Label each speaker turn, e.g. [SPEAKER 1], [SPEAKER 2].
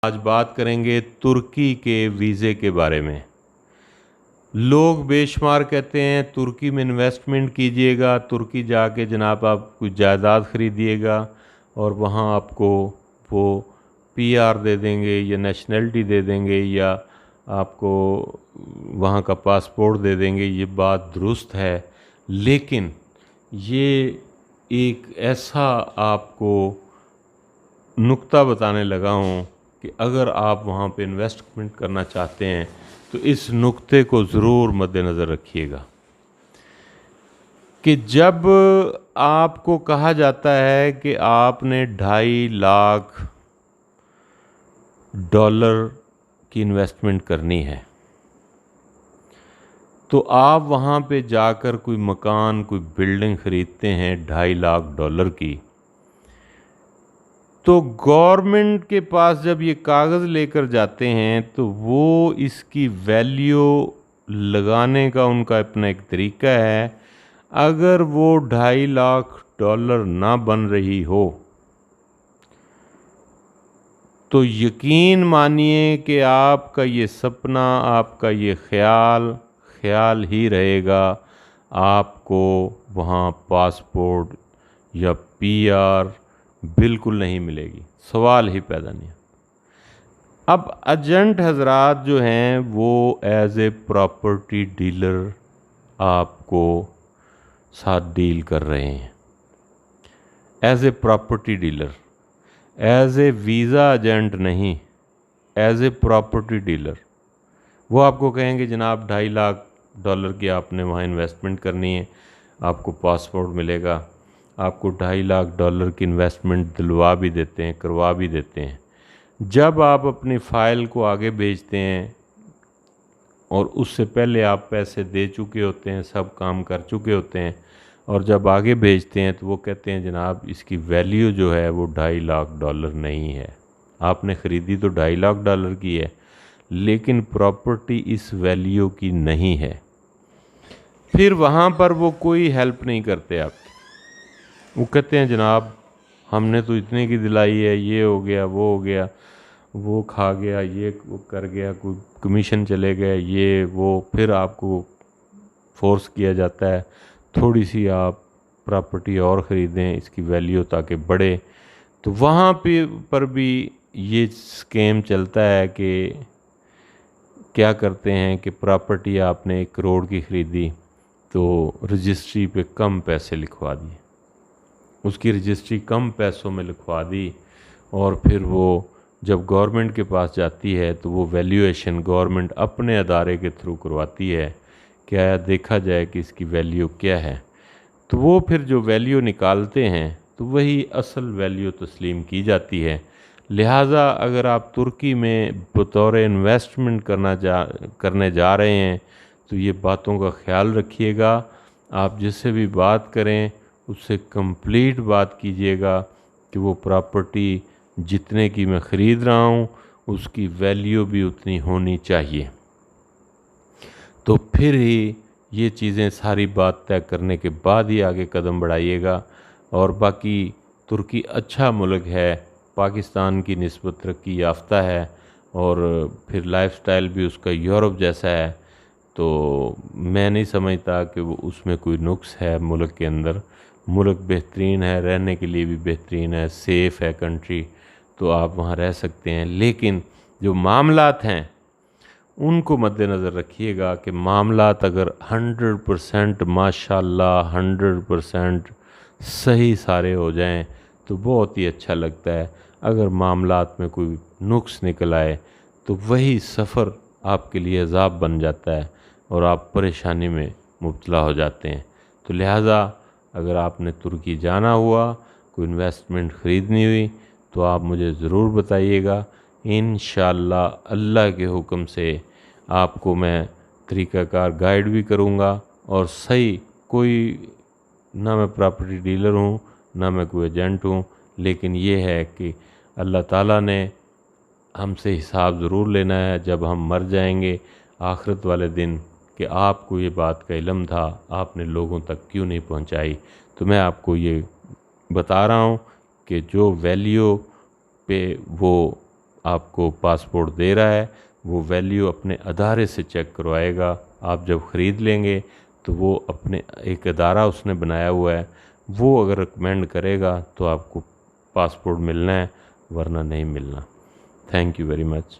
[SPEAKER 1] आज बात करेंगे तुर्की के वीज़े के बारे में। लोग बेशुमार कहते हैं तुर्की में इन्वेस्टमेंट कीजिएगा, तुर्की जाके जनाब आप कुछ जायदाद ख़रीदिएगा और वहाँ आपको वो पीआर दे देंगे या नेशनलिटी दे देंगे या आपको वहाँ का पासपोर्ट दे देंगे। ये बात दुरुस्त है, लेकिन ये एक ऐसा आपको नुक्ता बताने लगा हूँ कि अगर आप वहाँ पे इन्वेस्टमेंट करना चाहते हैं तो इस नुक्ते को ज़रूर मद्देनज़र रखिएगा कि जब आपको कहा जाता है कि आपने $2.5 लाख की इन्वेस्टमेंट करनी है, तो आप वहाँ पे जाकर कोई मकान, कोई बिल्डिंग ख़रीदते हैं $2.5 लाख की, तो गवर्नमेंट के पास जब ये कागज़ लेकर जाते हैं तो वो इसकी वैल्यू लगाने का उनका अपना एक तरीका है। अगर वो $2.5 लाख ना बन रही हो तो यकीन मानिए कि आपका ये सपना, आपका ये ख्याल ही रहेगा। आपको वहाँ पासपोर्ट या पीआर बिल्कुल नहीं मिलेगी, सवाल ही पैदा नहीं। अब एजेंट हजरात जो हैं वो एज ए प्रॉपर्टी डीलर आपको साथ डील कर रहे हैं, as a property dealer, as a visa agent नहीं, एज ए प्रॉपर्टी डीलर। वो आपको कहेंगे जनाब $2.5 लाख की आपने वहाँ इन्वेस्टमेंट करनी है, आपको पासपोर्ट मिलेगा, आपको $2.5 लाख की इन्वेस्टमेंट दिलवा भी देते हैं, करवा भी देते हैं। जब आप अपनी फ़ाइल को आगे भेजते हैं और उससे पहले आप पैसे दे चुके होते हैं, सब काम कर चुके होते हैं, और जब आगे भेजते हैं तो वो कहते हैं जनाब इसकी वैल्यू जो है वो $2.5 लाख नहीं है। आपने ख़रीदी तो $2.5 लाख की है, लेकिन प्रॉपर्टी इस वैल्यू की नहीं है। फिर वहाँ पर वो कोई हेल्प नहीं करते आपकी। वो कहते हैं जनाब हमने तो इतने की दिलाई है, ये हो गया, वो हो गया, वो खा गया, ये वो कर गया, कोई कमीशन चले गए, ये वो, फिर आपको फोर्स किया जाता है थोड़ी सी आप प्रॉपर्टी और ख़रीदें इसकी वैल्यू ताकि बढ़े। तो वहाँ पे पर भी ये स्कीम चलता है कि क्या करते हैं कि प्रॉपर्टी आपने 1 करोड़ की ख़रीदी तो रजिस्ट्री पे कम पैसे लिखवा दिए, उसकी रजिस्ट्री कम पैसों में लिखवा दी, और फिर वो जब गवर्नमेंट के पास जाती है तो वो वैल्यूएशन गवर्नमेंट अपने अदारे के थ्रू करवाती है, क्या देखा जाए कि इसकी वैल्यू क्या है। तो वो फिर जो वैल्यू निकालते हैं तो वही असल वैल्यू तस्लीम की जाती है। लिहाजा अगर आप तुर्की में बतौर इन्वेस्टमेंट करने जा रहे हैं तो ये बातों का ख्याल रखिएगा। आप जिससे भी बात करें उससे कंप्लीट बात कीजिएगा कि वो प्रॉपर्टी जितने की मैं ख़रीद रहा हूँ उसकी वैल्यू भी उतनी होनी चाहिए। तो फिर ही ये चीज़ें सारी बात तय करने के बाद ही आगे कदम बढ़ाइएगा। और बाकी तुर्की अच्छा मुल्क है, पाकिस्तान की निस्बत तरक्की याफ्ता है, और फिर लाइफस्टाइल भी उसका यूरोप जैसा है। तो मैं नहीं समझता कि वो उसमें कोई नुक्स है मुल्क के अंदर। मुल्क बेहतरीन है, रहने के लिए भी बेहतरीन है, सेफ़ है कंट्री, तो आप वहाँ रह सकते हैं। लेकिन जो मामलात हैं उनको मद्देनज़र रखिएगा कि मामलात अगर 100% माशाल्लाह 100% सही सारे हो जाएं तो बहुत ही अच्छा लगता है। अगर मामलात में कोई नुक्स निकल आए तो वही सफ़र आपके लिए अज़ाब बन जाता है और आप परेशानी में मुब्तला हो जाते हैं। तो लिहाजा अगर आपने तुर्की जाना हुआ, कोई इन्वेस्टमेंट ख़रीदनी हुई, तो आप मुझे ज़रूर बताइएगा। इंशाअल्लाह अल्लाह के हुक्म से आपको मैं तरीक़ाकार गाइड भी करूँगा। और सही कोई ना मैं प्रॉपर्टी डीलर हूँ ना मैं कोई एजेंट हूँ, लेकिन ये है कि अल्लाह ताला ने हमसे हिसाब ज़रूर लेना है जब हम मर जाएंगे आखिरत वाले दिन कि आपको ये बात का इल्म था, आपने लोगों तक क्यों नहीं पहुंचाई। तो मैं आपको ये बता रहा हूँ कि जो वैल्यू पे वो आपको पासपोर्ट दे रहा है वो वैल्यू अपने अदारे से चेक करवाएगा। आप जब ख़रीद लेंगे तो वो अपने एक अदारा उसने बनाया हुआ है, वो अगर रिकमेंड करेगा तो आपको पासपोर्ट मिलना है, वरना नहीं मिलना। Thank you very much.